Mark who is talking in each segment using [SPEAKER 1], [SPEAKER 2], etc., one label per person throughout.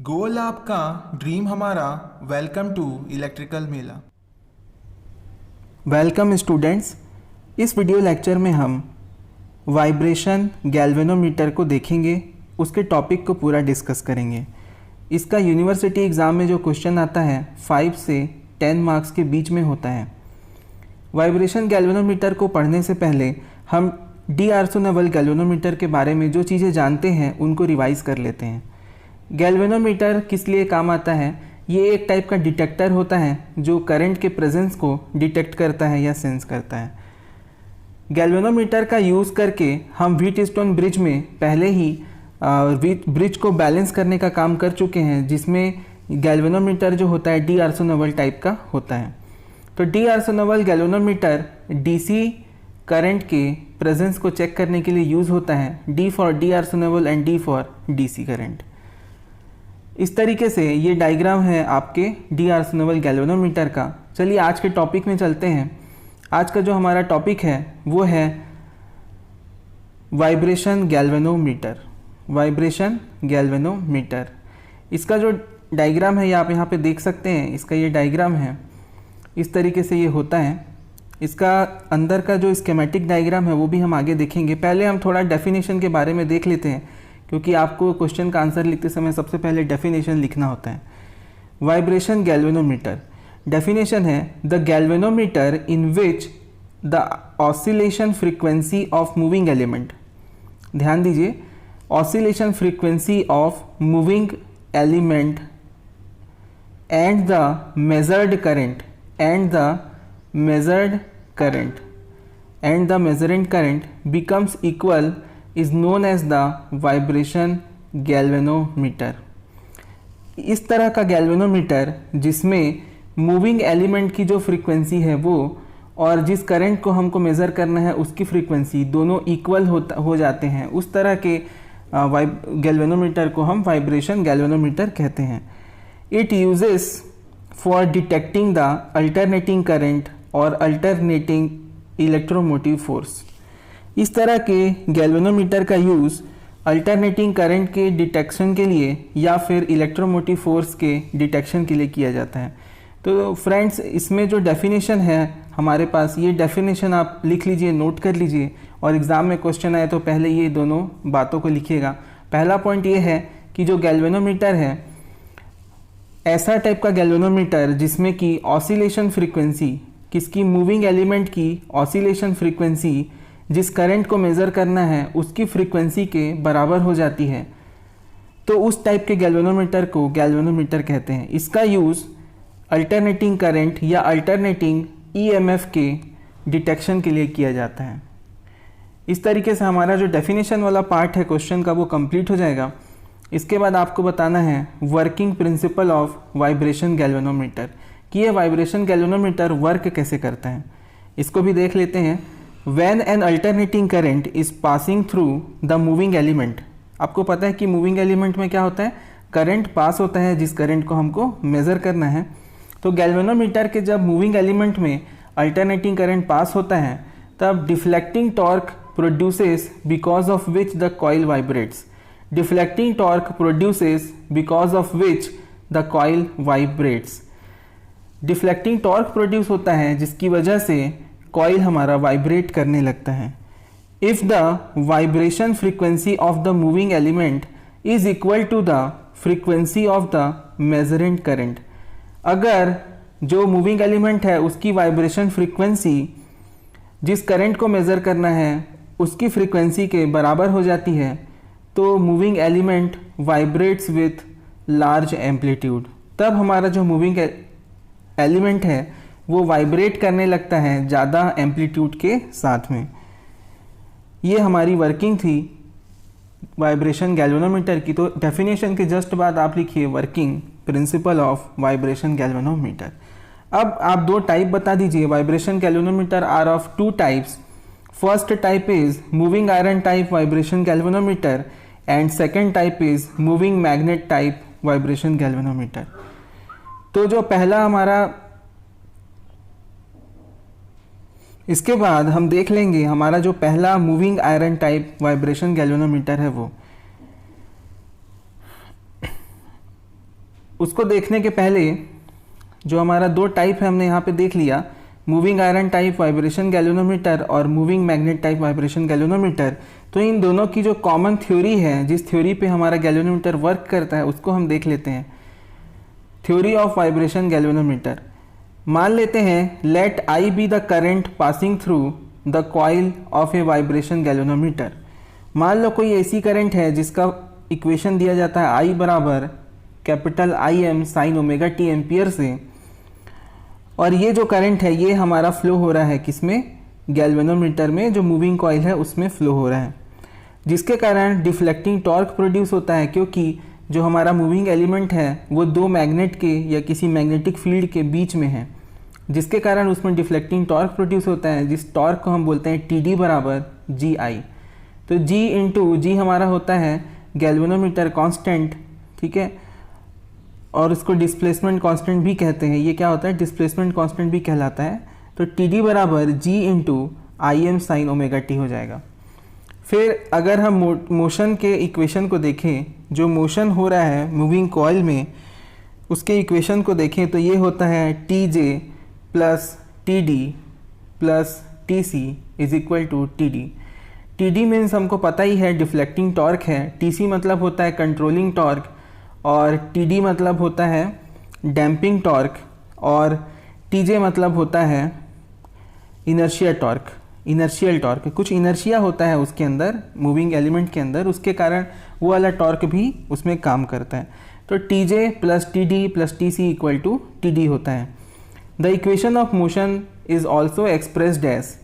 [SPEAKER 1] गोल आपका ड्रीम हमारा। Welcome to electrical Mela.
[SPEAKER 2] Welcome students. इस वीडियो लेक्चर में हम वाइब्रेशन गैल्वेनोमीटर को देखेंगे, उसके टॉपिक को पूरा डिस्कस करेंगे। इसका यूनिवर्सिटी एग्ज़ाम में जो क्वेश्चन आता है 5 से 10 मार्क्स के बीच में होता है। वाइब्रेशन गैल्वेनोमीटर को पढ़ने से पहले हम डी आर्सोनेवल गैल्वेनोमीटर के बारे में जो चीज़ें जानते हैं उनको रिवाइज़ कर लेते हैं। गैल्वेनोमीटर किस लिए काम आता है? ये एक टाइप का डिटेक्टर होता है जो करंट के प्रेजेंस को डिटेक्ट करता है या सेंस करता है। गैल्वेनोमीटर का यूज़ करके हम व्हीटस्टोन ब्रिज में पहले ही ब्रिज को बैलेंस करने का काम कर चुके हैं, जिसमें गैल्वेनोमीटर जो होता है डी आर्सोनेवल टाइप का होता है। तो d'Arsonval galvanometer DC current के प्रेजेंस को चेक करने के लिए यूज़ होता है। D for d'Arsonval and D for DC current. इस तरीके से ये डायग्राम है आपके डी आर्सोनेवल गैल्वेनोमीटर का। चलिए आज के टॉपिक में चलते हैं। आज का जो हमारा टॉपिक है वो है वाइब्रेशन गैल्वेनोमीटर। वाइब्रेशन गैल्वेनोमीटर, इसका जो डायग्राम है ये आप यहाँ पे देख सकते हैं। इसका ये डायग्राम है, इस तरीके से ये होता है। इसका अंदर का जो स्कीमेटिक डायग्राम है वो भी हम आगे देखेंगे। पहले हम थोड़ा डेफिनेशन के बारे में देख लेते हैं, क्योंकि आपको क्वेश्चन का आंसर लिखते समय सबसे पहले डेफिनेशन लिखना होता है। वाइब्रेशन गैल्वेनोमीटर डेफिनेशन है the galvanometer in which the oscillation frequency of moving element. ध्यान दीजिए, oscillation frequency of moving element and the measured current and the measuring current becomes equal is known as the vibration galvanometer। इस तरह का galvanometer जिसमें moving element की जो frequency है वो और जिस करंट को हमको मेज़र करना है उसकी फ्रीक्वेंसी दोनों इक्वल हो जाते हैं, उस तरह के गैल्वेनोमीटर को हम वाइब्रेशन गैल्वेनोमीटर कहते हैं। It uses for detecting the alternating current और अल्टरनेटिंग इलेक्ट्रोमोटिव फोर्स। इस तरह के गैल्वेनोमीटर का यूज़ अल्टरनेटिंग करंट के डिटेक्शन के लिए या फिर इलेक्ट्रोमोटिव फोर्स के डिटेक्शन के लिए किया जाता है। तो फ्रेंड्स, इसमें जो डेफिनेशन है हमारे पास, ये डेफिनेशन आप लिख लीजिए, नोट कर लीजिए, और एग्ज़ाम में क्वेश्चन आए तो पहले ये दोनों बातों को लिखिएगा। पहला पॉइंट ये है कि जो गैल्वेनोमीटर है ऐसा टाइप का गैल्वेनोमीटर जिसमें कि ऑसिलेशन फ्रीक्वेंसी, किसकी, मूविंग एलिमेंट की ऑसिलेशन फ्रीक्वेंसी जिस करंट को मेज़र करना है उसकी फ्रीक्वेंसी के बराबर हो जाती है, तो उस टाइप के गैल्वेनोमीटर को गैल्वेनोमीटर कहते हैं। इसका यूज़ अल्टरनेटिंग करंट या अल्टरनेटिंग ईएमएफ के डिटेक्शन के लिए किया जाता है। इस तरीके से हमारा जो डेफिनेशन वाला पार्ट है क्वेश्चन का वो कंप्लीट हो जाएगा। इसके बाद आपको बताना है working principle of vibration galvanometer, कि ये वाइब्रेशन गैल्वेनोमीटर वर्क कैसे करता है। इसको भी देख लेते हैं। When an alternating current is passing through the moving element, आपको पता है कि मूविंग एलिमेंट में क्या होता है, करंट पास होता है जिस करंट को हमको मेज़र करना है। तो गैल्वेनोमीटर के जब मूविंग एलिमेंट में अल्टरनेटिंग करंट पास होता है तब deflecting torque produces because of which the coil vibrates. Deflecting torque produces because of which the coil vibrates. Deflecting torque produce होता है जिसकी वजह से कॉइल हमारा वाइब्रेट करने लगता है। If the vibration frequency of the moving element is equal to the frequency of the measurand current, अगर जो मूविंग एलिमेंट है उसकी वाइब्रेशन फ्रीक्वेंसी जिस करंट को मेज़र करना है उसकी फ्रीक्वेंसी के बराबर हो जाती है, तो moving element vibrates with large amplitude. तब हमारा जो मूविंग एलिमेंट है वो वाइब्रेट करने लगता है ज़्यादा एम्पलीट्यूड के साथ में। ये हमारी वर्किंग थी वाइब्रेशन गैल्वेनोमीटर की। तो डेफिनेशन के जस्ट बाद आप लिखिए working principle of vibration galvanometer. अब आप दो टाइप बता दीजिए। Vibration galvanometer are of two types. First type is moving iron type vibration galvanometer and second type is moving magnet type vibration galvanometer. तो जो पहला हमारा, इसके बाद हम देख लेंगे हमारा जो पहला moving iron type vibration galvanometer है वो। उसको देखने के पहले जो हमारा दो टाइप है हमने यहाँ पे देख लिया, moving iron type vibration galvanometer और moving magnet type vibration galvanometer. तो इन दोनों की जो कॉमन थ्योरी है, जिस थ्योरी पे हमारा गैल्वेनोमीटर वर्क करता है, उसको हम देख लेते हैं। Theory of vibration galvanometer. मान लेते हैं let I be the current passing through the coil of a vibration galvanometer. मान लो कोई ऐसी करंट है जिसका इक्वेशन दिया जाता है आई बराबर capital I M sine omega T ampere से, और ये जो करंट है ये हमारा फ्लो हो रहा है किसमें, गैल्वेनोमीटर में, जो मूविंग कॉइल है उसमें फ्लो हो रहा है, जिसके कारण डिफ्लेक्टिंग टॉर्क प्रोड्यूस होता है, क्योंकि जो हमारा मूविंग एलिमेंट है वो दो मैग्नेट के या किसी मैग्नेटिक फील्ड के बीच में है, जिसके कारण उसमें डिफ्लेक्टिंग टॉर्क प्रोड्यूस होता है, जिस टॉर्क को हम बोलते हैं टी डी बराबर जी आई। तो जी इंटू जी हमारा होता है गैल्वेनोमीटर कांस्टेंट, ठीक है, और उसको डिस्प्लेसमेंट कांस्टेंट भी कहते हैं। ये क्या होता है, डिस्प्लेसमेंट कांस्टेंट भी कहलाता है। तो टी डी बराबर G into I M sine omega T हो जाएगा। फिर अगर हम मोशन के इक्वेशन को देखें, जो मोशन हो रहा है मूविंग कॉइल में, उसके इक्वेशन को देखें तो ये होता है T J plus T D plus T C is equal to T D. T D means हमको पता ही है डिफ्लेक्टिंग टॉर्क है, टी सी मतलब होता है कंट्रोलिंग टॉर्क, और टी डी मतलब होता है डैम्पिंग टॉर्क, और टी जे मतलब होता है इनर्शिया टॉर्क, इनर्शियल टॉर्क। कुछ इनर्शिया होता है उसके अंदर, मूविंग एलिमेंट के अंदर, उसके कारण वो वाला टॉर्क भी उसमें काम करता है। तो T J plus T D plus T C equal to T D होता है। The equation of motion is also expressed as,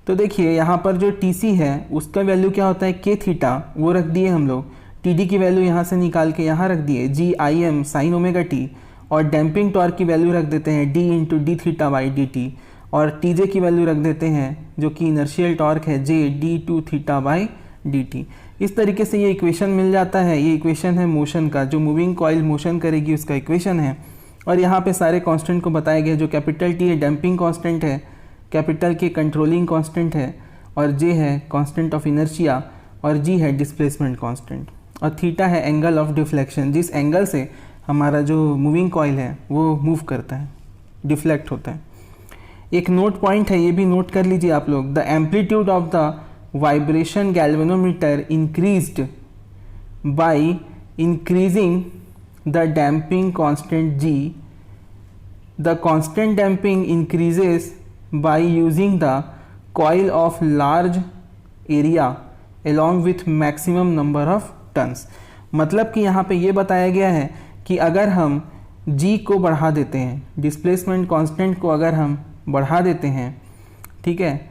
[SPEAKER 2] तो देखिए यहाँ पर जो टी सी है उसका वैल्यू क्या होता है के थीटा, वो रख दिए हम लोग। टी डी की वैल्यू यहाँ से निकाल के यहाँ रख दिए G I M sine omega T, और डैम्पिंग टॉर्क की वैल्यू रख देते हैं D into D theta by D T, और टी जे की वैल्यू रख देते हैं जो कि इनर्शियल टॉर्क है J D two theta by D T. इस तरीके से ये इक्वेशन मिल जाता है। ये इक्वेशन है मोशन का, जो मूविंग कॉइल मोशन करेगी उसका इक्वेशन है। और यहाँ पे सारे कांस्टेंट को बताया गया, जो कैपिटल टी है डैम्पिंग कांस्टेंट है, कैपिटल के कंट्रोलिंग कांस्टेंट है, और जे है कांस्टेंट ऑफ इनर्शिया, और जी है डिस्प्लेसमेंट कांस्टेंट, और थीटा है एंगल ऑफ डिफ्लेक्शन, जिस एंगल से हमारा जो मूविंग कॉइल है वो मूव करता है, डिफ्लेक्ट होता है। एक नोट पॉइंट है, ये भी नोट कर लीजिए आप लोग। The amplitude of the vibration galvanometer increased by increasing the damping constant ji. The constant damping increases by using the coil of large area along with maximum number of turns. मतलब कि यहाँ पे ये बताया गया है कि अगर हम g को बढ़ा देते हैं, डिस्प्लेसमेंट कांस्टेंट को अगर हम बढ़ा देते हैं, ठीक है,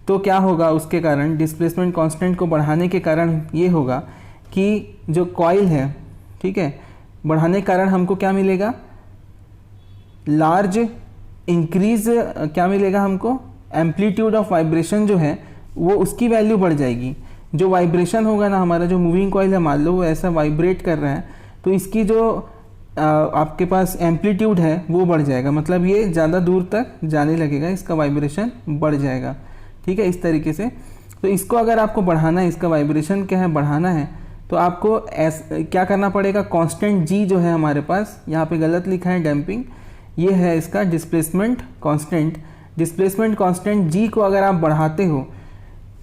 [SPEAKER 2] तो क्या होगा उसके कारण, डिस्प्लेसमेंट कांस्टेंट को बढ़ाने के कारण ये होगा कि जो कॉइल है, ठीक है, बढ़ाने के कारण हमको क्या मिलेगा, लार्ज इंक्रीज क्या मिलेगा हमको, एम्पलीट्यूड ऑफ वाइब्रेशन जो है वो उसकी वैल्यू बढ़ जाएगी। जो वाइब्रेशन होगा ना, हमारा जो मूविंग कॉइल है, मान लो वो ऐसा वाइब्रेट कर रहा है, तो इसकी जो आपके पास एम्पलीट्यूड है वो बढ़ जाएगा, मतलब ये ज़्यादा दूर तक जाने लगेगा, इसका वाइब्रेशन बढ़ जाएगा, ठीक है, इस तरीके से। तो इसको अगर आपको बढ़ाना है, इसका वाइब्रेशन क्या है, बढ़ाना है, तो आपको क्या करना पड़ेगा, कांस्टेंट जी जो है हमारे पास, यहाँ पे गलत लिखा है डैम्पिंग, ये है इसका डिस्प्लेसमेंट कांस्टेंट। डिस्प्लेसमेंट कांस्टेंट जी को अगर आप बढ़ाते हो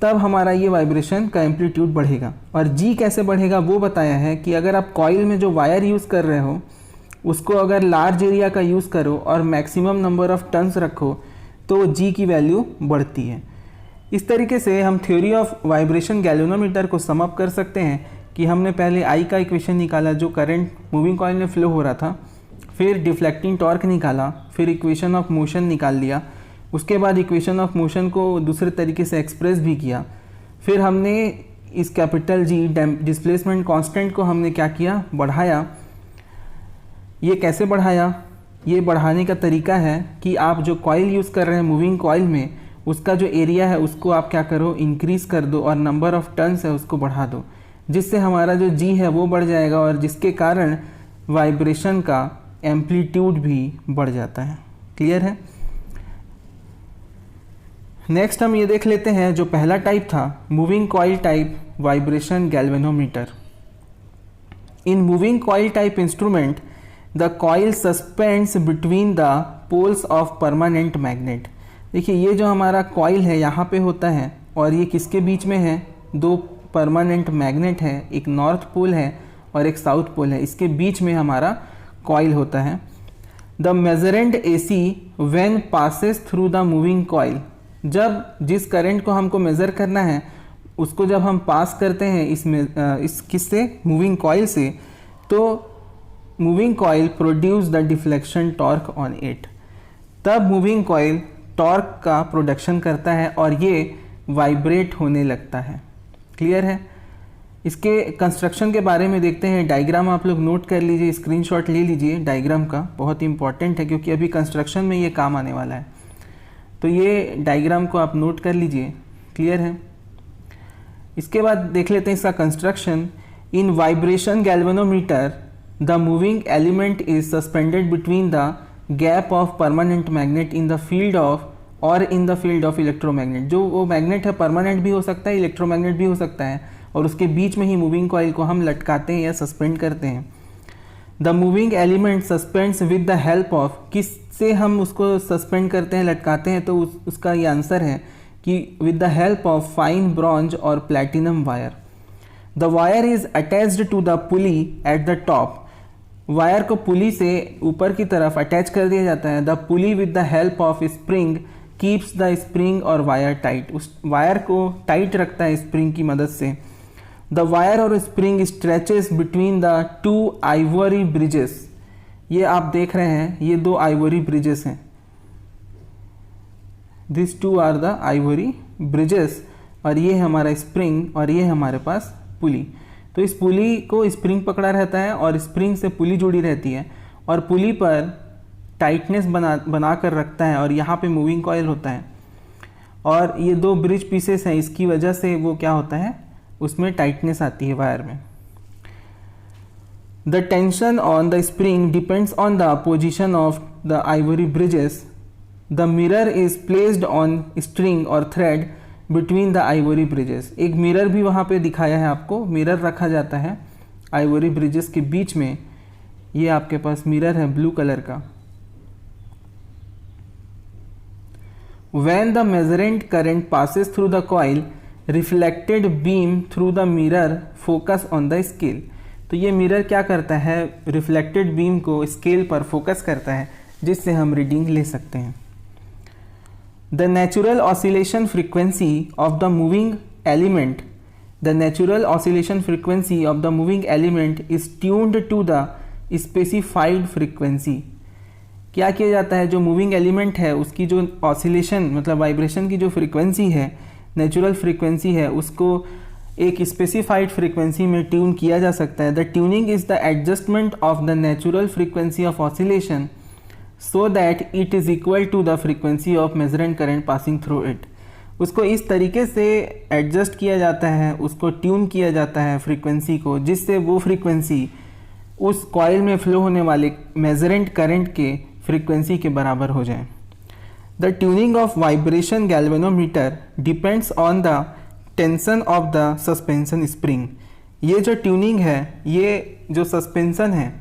[SPEAKER 2] तब हमारा ये वाइब्रेशन का एम्पलीट्यूड बढ़ेगा। और जी कैसे बढ़ेगा वो बताया है कि अगर आप कॉइल में जो वायर यूज़ कर रहे हो उसको अगर लार्ज एरिया का यूज़ करो और मैक्सिमम नंबर ऑफ टर्न्स रखो तो जी की वैल्यू बढ़ती है। इस तरीके से हम थ्योरी ऑफ वाइब्रेशन गैल्वेनोमीटर को सम अप कर सकते हैं कि हमने पहले आई का इक्वेशन निकाला जो करंट मूविंग कॉइल में फ्लो हो रहा था, फिर डिफ्लेक्टिंग टॉर्क निकाला, फिर इक्वेशन ऑफ मोशन निकाल लिया, उसके बाद इक्वेशन ऑफ मोशन को दूसरे तरीके से एक्सप्रेस भी किया, फिर हमने इस कैपिटल जी डिस्प्लेसमेंट कांस्टेंट को हमने क्या किया, बढ़ाया। ये कैसे बढ़ाया, ये बढ़ाने का तरीका है कि आप जो कॉइल यूज़ कर रहे हैं मूविंग कॉइल में, उसका जो एरिया है उसको आप क्या करो, इंक्रीज़ कर दो, और नंबर ऑफ टर्न्स है उसको बढ़ा दो, जिससे हमारा जो जी है वो बढ़ जाएगा, और जिसके कारण वाइब्रेशन का एम्पलीट्यूड भी बढ़ जाता है। क्लियर है। नेक्स्ट हम ये देख लेते हैं जो पहला टाइप था, moving coil type vibration galvanometer. In moving coil type instrument the coil suspends between the poles of permanent magnet. देखिए ये जो हमारा कॉइल है यहाँ पे होता है और ये किसके बीच में है, दो परमानेंट मैग्नेट है, एक नॉर्थ पोल है और एक साउथ पोल है, इसके बीच में हमारा कॉइल होता है। The measurand AC when passes through the moving coil, जब जिस करंट को हमको मेज़र करना है उसको जब हम पास करते हैं इस किससे, मूविंग कॉइल से, तो moving coil produce the deflection torque on it, तब मूविंग कॉइल टॉर्क का प्रोडक्शन करता है और ये वाइब्रेट होने लगता है। क्लियर है। इसके कंस्ट्रक्शन के बारे में देखते हैं। डायग्राम आप लोग नोट कर लीजिए, स्क्रीनशॉट ले लीजिए डायग्राम का, बहुत इंपॉर्टेंट है क्योंकि अभी कंस्ट्रक्शन में ये काम आने वाला है। तो ये डायग्राम को आप नोट कर लीजिए। क्लियर है। इसके बाद देख लेते हैं इसका construction. In vibration galvanometer the moving element is suspended between the gap of permanent magnet in the field of और in the field of electromagnet. जो वो मैग्नेट है परमानेंट भी हो सकता है, इलेक्ट्रोमैग्नेट भी हो सकता है, और उसके बीच में ही मूविंग कॉइल को हम लटकाते हैं या सस्पेंड करते हैं। The moving element suspends with the help of, किससे हम उसको सस्पेंड करते हैं, लटकाते हैं, तो उसका ये आंसर है कि with the help of fine bronze और platinum wire. The wire is attached to the pulley at the top, wire को पुली से ऊपर की तरफ अटैच कर दिया जाता है। The pulley with the help of spring keeps the spring और वायर टाइट, उस वायर को टाइट रखता है स्प्रिंग की मदद से। द वायर और spring stretches between the two ivory bridges, ये आप देख रहे हैं, ये दो आइवरी ब्रिजेस हैं, this two are the ivory bridges, और ये हमारा स्प्रिंग और ये हमारे पास पुली। तो इस पुली को स्प्रिंग पकड़ा रहता है और स्प्रिंग से पुली जुड़ी रहती है और पुली पर टाइटनेस बना कर रखता है और यहाँ पे मूविंग कॉइल होता है और ये दो ब्रिज पीसेस हैं, इसकी वजह से वो क्या होता है, उसमें टाइटनेस आती है वायर में। The tension on the spring depends on the position of the ivory bridges. The mirror is placed on string और thread between the ivory bridges. एक मिरर भी वहाँ पे दिखाया है आपको, मिरर रखा जाता है आइवरी ब्रिजेस के बीच में, ये आपके पास मिरर है ब्लू कलर का। When the measurement current passes through the coil, reflected beam through the mirror focus on the scale। तो ये मिरर क्या करता है, रिफ्लेक्टेड बीम को स्केल पर फोकस करता है जिससे हम रीडिंग ले सकते हैं। The natural oscillation frequency of the moving element, the natural oscillation frequency of the moving element is tuned to the specified frequency। क्या किया जाता है, जो मूविंग एलिमेंट है उसकी जो ऑसिलेशन मतलब वाइब्रेशन की जो फ्रीक्वेंसी है, नेचुरल फ्रीक्वेंसी है, उसको एक स्पेसिफाइड फ्रीक्वेंसी में ट्यून किया जा सकता है। The tuning is the adjustment of the natural frequency of oscillation so that it is equal to the frequency of measurand current passing through it. उसको इस तरीके से एडजस्ट किया जाता है, उसको ट्यून किया जाता है फ्रीक्वेंसी को, जिससे वो फ्रीक्वेंसी उस कॉइल में फ्लो होने वाले मेजरेंट करंट के फ्रीक्वेंसी के बराबर हो जाए। The tuning of vibration galvanometer depends on the tension of the suspension spring. ये जो ट्यूनिंग है, ये जो सस्पेंशन है,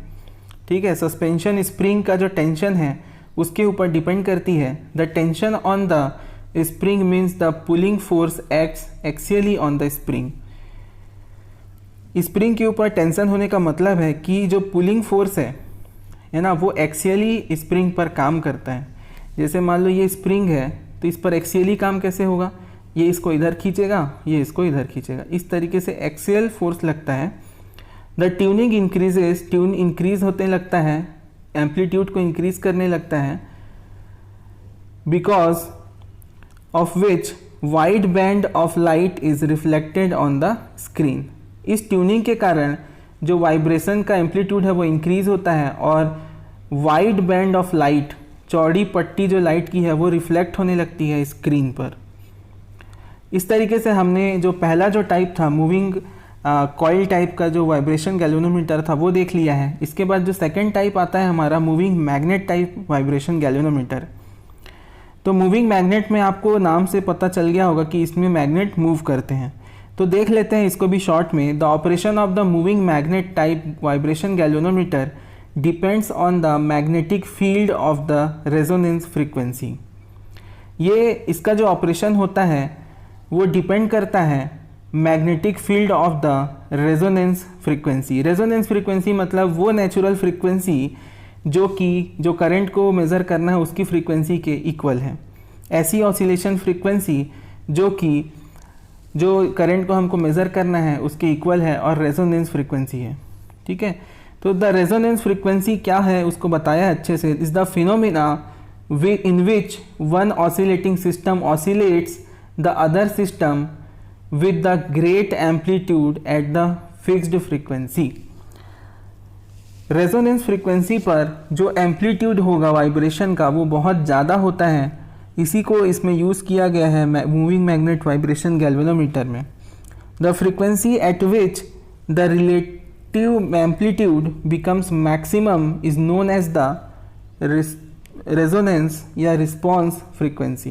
[SPEAKER 2] ठीक है, सस्पेंशन स्प्रिंग का जो टेंशन है उसके ऊपर डिपेंड करती है। The tension on the spring means the pulling force acts axially on the spring. Spring के ऊपर टेंशन होने का मतलब है कि जो पुलिंग फोर्स है ना, वो एक्सियली स्प्रिंग पर काम करता है। जैसे मान लो ये स्प्रिंग है तो इस पर एक्सियली काम कैसे होगा, ये इसको इधर खींचेगा, ये इसको इधर खींचेगा, इस तरीके से एक्सियल फोर्स लगता है। The tuning increases, tune increase होने लगता है, एम्पलीट्यूड को इंक्रीज करने लगता है, because of which wide band of light is reflected on the screen. इस ट्यूनिंग के कारण जो वाइब्रेशन का एम्पलीट्यूड है वो इंक्रीज होता है और वाइड बैंड ऑफ लाइट, चौड़ी पट्टी जो लाइट की है वो रिफ्लेक्ट होने लगती है स्क्रीन पर। इस तरीके से हमने जो पहला जो टाइप था मूविंग कॉइल टाइप का जो वाइब्रेशन गैल्वेनोमीटर था वो देख लिया है। इसके बाद जो सेकंड टाइप आता है हमारा moving magnet type vibration galvanometer. तो मूविंग मैग्नेट में आपको नाम से पता चल गया होगा कि इसमें मैग्नेट मूव करते हैं। तो देख लेते हैं इसको भी शॉर्ट में। The operation of the moving magnet type vibration galvanometer depends on the magnetic field of the resonance frequency. ये इसका जो ऑपरेशन होता है वो डिपेंड करता है magnetic field of the resonance frequency. Resonance frequency मतलब वो नेचुरल फ्रीक्वेंसी जो करंट को मेज़र करना है उसकी फ्रीक्वेंसी के इक्वल है। ऐसी ऑसिलेशन फ्रीक्वेंसी जो करंट को हमको मेज़र करना है उसके इक्वल है और रेजोनेंस फ्रीक्वेंसी है। ठीक है, तो द रेजोनेंस फ्रीक्वेंसी क्या है उसको बताया अच्छे से। Is the phenomena in which one oscillating system oscillates the other system with the great amplitude at the fixed frequency। Resonance frequency पर जो एम्पलीट्यूड होगा वाइब्रेशन का वो बहुत ज़्यादा होता है, इसी को इसमें यूज़ किया गया है मूविंग मैग्नेट वाइब्रेशन गैल्वेनोमीटर में। The frequency at which the relative amplitude becomes maximum is known as the resonance या रिस्पॉन्स फ्रीक्वेंसी।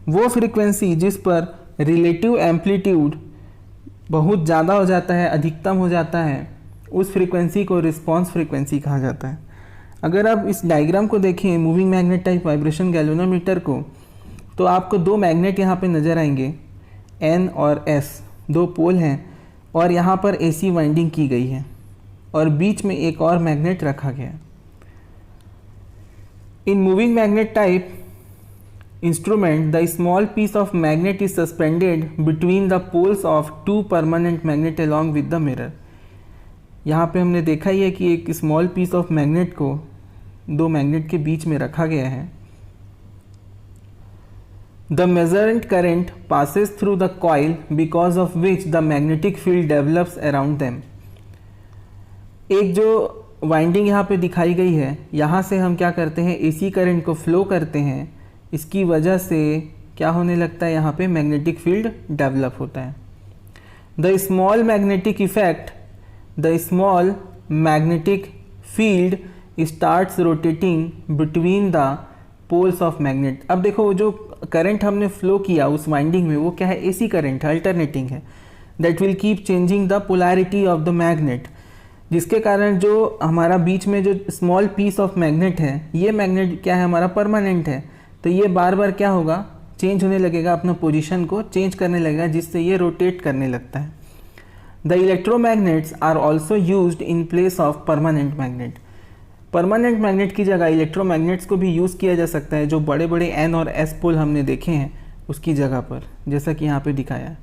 [SPEAKER 2] वो फ्रीक्वेंसी जिस पर रिलेटिव एम्पलीट्यूड बहुत ज़्यादा हो जाता है, अधिकतम हो जाता है, उस फ्रीक्वेंसी को रिस्पॉन्स फ्रीक्वेंसी कहा जाता है। अगर आप इस डायग्राम को देखें moving magnet type vibration galvanometer को, तो आपको दो मैग्नेट यहाँ पे नज़र आएंगे, N और S, दो पोल हैं और यहाँ पर AC वाइंडिंग की गई है और बीच में एक और मैग्नेट रखा गया है। In moving magnet type instrument, the small piece of magnet is suspended between the poles of two permanent magnet along with the mirror। यहाँ पे हमने देखा ही है कि एक स्मॉल पीस ऑफ मैग्नेट को दो मैग्नेट के बीच में रखा गया है। The measured current passes through the coil because of which the magnetic field develops around them। एक जो वाइंडिंग यहाँ पे दिखाई गई है, यहाँ से हम क्या करते हैं, AC करंट को फ्लो करते हैं, इसकी वजह से क्या होने लगता है, यहाँ पे मैग्नेटिक फील्ड डेवलप होता है। The small magnetic effect, the small magnetic field starts rotating between the poles of magnet. अब देखो जो करंट हमने फ्लो किया उस वाइंडिंग में वो क्या है, AC करंट है, अल्टरनेटिंग है, that will keep changing the polarity of the magnet, जिसके कारण जो हमारा बीच में जो स्मॉल पीस ऑफ मैग्नेट है, ये मैग्नेट क्या है, हमारा परमानेंट है, तो ये बार बार क्या होगा, चेंज होने लगेगा, अपना पोजीशन को चेंज करने लगेगा, जिससे ये रोटेट करने लगता है। The electromagnets are also used in place of permanent magnet. Permanent magnet की जगह इलेक्ट्रोमैग्नेट्स को भी यूज़ किया जा सकता है, जो बड़े बड़े N और S पोल हमने देखे हैं उसकी जगह पर, जैसा कि यहाँ पे दिखाया है।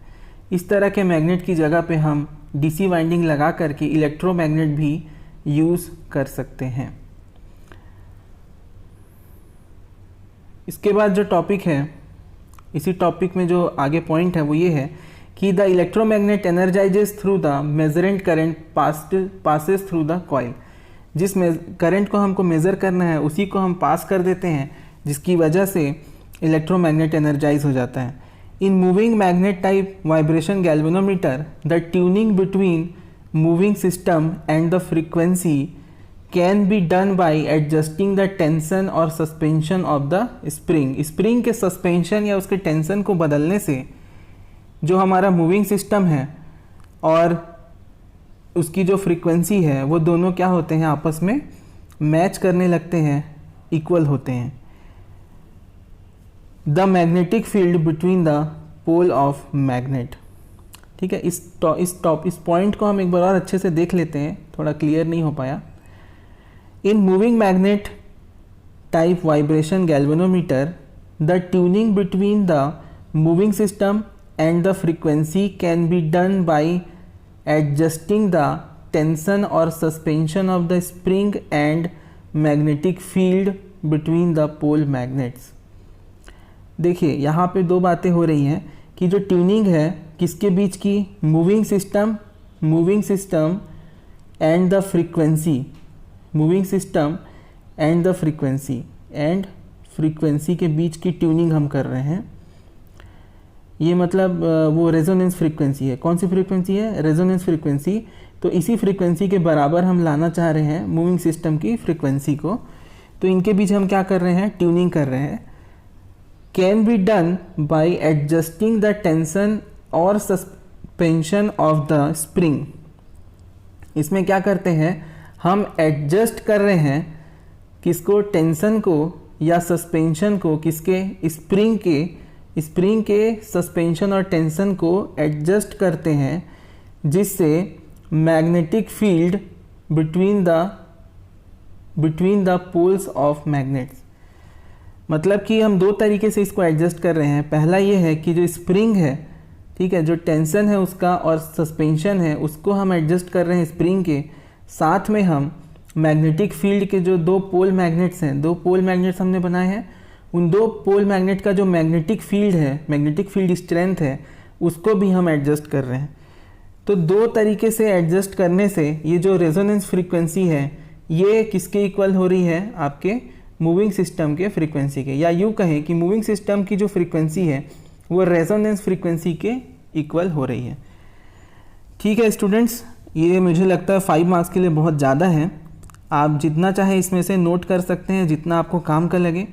[SPEAKER 2] इस तरह के मैग्नेट की जगह पे हम DC वाइंडिंग लगा करके इलेक्ट्रोमैग्नेट भी यूज़ कर सकते हैं। इसके बाद जो टॉपिक है, इसी टॉपिक में जो आगे पॉइंट है वो ये है कि the electromagnet energizes through the measurand current passes through the coil. जिस करंट को हमको मेज़र करना है उसी को हम पास कर देते हैं, जिसकी वजह से इलेक्ट्रोमैग्नेट एनर्जाइज हो जाता है। In moving magnet type vibration galvanometer, the tuning between moving system and the frequency can be done by adjusting the tension or suspension of the spring। Spring के सस्पेंशन या उसके टेंशन को बदलने से जो हमारा मूविंग सिस्टम है और उसकी जो फ्रीक्वेंसी है वो दोनों क्या होते हैं, आपस में मैच करने लगते हैं, इक्वल होते हैं। The magnetic field between the pole of magnet. ठीक है, इस पॉइंट को हम एक बार और अच्छे से देख लेते हैं, थोड़ा क्लियर नहीं हो पाया। In moving magnet type vibration galvanometer, the tuning between the moving system and the frequency can be done by adjusting the tension और suspension of the spring and magnetic field between the pole magnets. देखिए यहाँ पे दो बातें हो रही हैं कि जो ट्यूनिंग है किसके बीच की, moving system and the frequency, moving system and the frequency के बीच की ट्यूनिंग हम कर रहे हैं। ये मतलब वो रेजोनेंस फ्रीक्वेंसी है। कौन सी फ्रीक्वेंसी है, रेजोनेंस फ्रीक्वेंसी। तो इसी फ्रीक्वेंसी के बराबर हम लाना चाह रहे हैं मूविंग सिस्टम की फ्रीक्वेंसी को, तो इनके बीच हम क्या कर रहे हैं, ट्यूनिंग कर रहे हैं। Can be done by adjusting the tension और सस्पेंशन ऑफ द स्प्रिंग। इसमें क्या करते हैं, हम एडजस्ट कर रहे हैं किसको, टेंशन को या सस्पेंशन को, किसके, स्प्रिंग के सस्पेंशन और टेंशन को एडजस्ट करते हैं, जिससे magnetic field between the poles of magnets, मतलब कि हम दो तरीके से इसको एडजस्ट कर रहे हैं। पहला ये है कि जो स्प्रिंग है, ठीक है, जो टेंशन है उसका और सस्पेंशन है उसको हम एडजस्ट कर रहे हैं स्प्रिंग के साथ में। हम मैग्नेटिक फील्ड के जो दो पोल मैग्नेट्स हैं, दो पोल मैग्नेट्स हमने बनाए हैं, उन दो पोल मैग्नेट का जो मैग्नेटिक फील्ड है, मैग्नेटिक फील्ड स्ट्रेंथ है, उसको भी हम एडजस्ट कर रहे हैं। तो दो तरीके से एडजस्ट करने से ये जो रेजोनेंस फ्रीक्वेंसी है ये किसके इक्वल हो रही है, आपके मूविंग सिस्टम के फ्रीक्वेंसी के, या यूँ कहें कि मूविंग सिस्टम की जो फ्रीक्वेंसी है वो रेजोनेंस फ्रीक्वेंसी के इक्वल हो रही है। ठीक है स्टूडेंट्स, ये मुझे लगता है 5 मार्क्स के लिए बहुत ज़्यादा है। आप जितना चाहे इसमें से नोट कर सकते हैं, जितना आपको काम का लगे।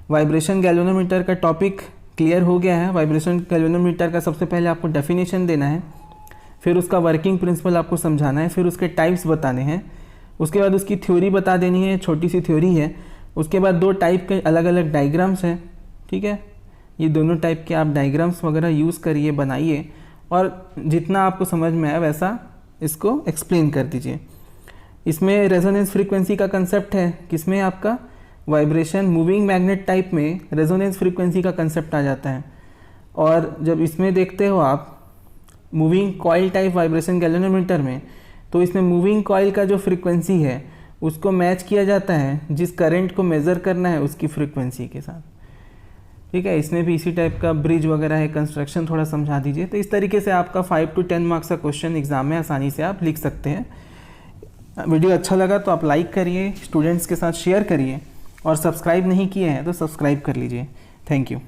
[SPEAKER 2] वाइब्रेशन गैल्वेनोमीटर का टॉपिक क्लियर हो गया है। वाइब्रेशन गैल्वेनोमीटर का सबसे पहले आपको डेफिनेशन देना है, फिर उसका वर्किंग प्रिंसिपल आपको समझाना है, फिर उसके टाइप्स बताने हैं, उसके बाद उसकी थ्योरी बता देनी है, छोटी सी थ्योरी है। उसके बाद 2 टाइप के अलग अलग डायग्राम्स हैं, ठीक है, ये दोनों टाइप के आप डायग्राम्स वगैरह यूज़ करिए, बनाइए, और जितना आपको समझ में आए वैसा इसको एक्सप्लेन कर दीजिए। इसमें रेजोनेंस फ्रीक्वेंसी का कंसेप्ट है, किसमें आपका वाइब्रेशन मूविंग मैग्नेट टाइप में रेजोनेंस फ्रीक्वेंसी का कंसेप्ट आ जाता है। और जब इसमें देखते हो आप moving coil type vibration galvanometer में, तो इसमें मूविंग कॉइल का जो फ्रीक्वेंसी है उसको मैच किया जाता है जिस करंट को मेज़र करना है उसकी फ्रीक्वेंसी के साथ, ठीक है। इसमें भी इसी टाइप का ब्रिज वगैरह है, कंस्ट्रक्शन थोड़ा समझा दीजिए। तो इस तरीके से आपका 5 to 10 मार्क्स का क्वेश्चन एग्जाम में आसानी से आप लिख सकते हैं। वीडियो अच्छा लगा तो आप लाइक करिए, स्टूडेंट्स के साथ शेयर करिए, और सब्सक्राइब नहीं किए हैं तो सब्सक्राइब कर लीजिए। Thank you.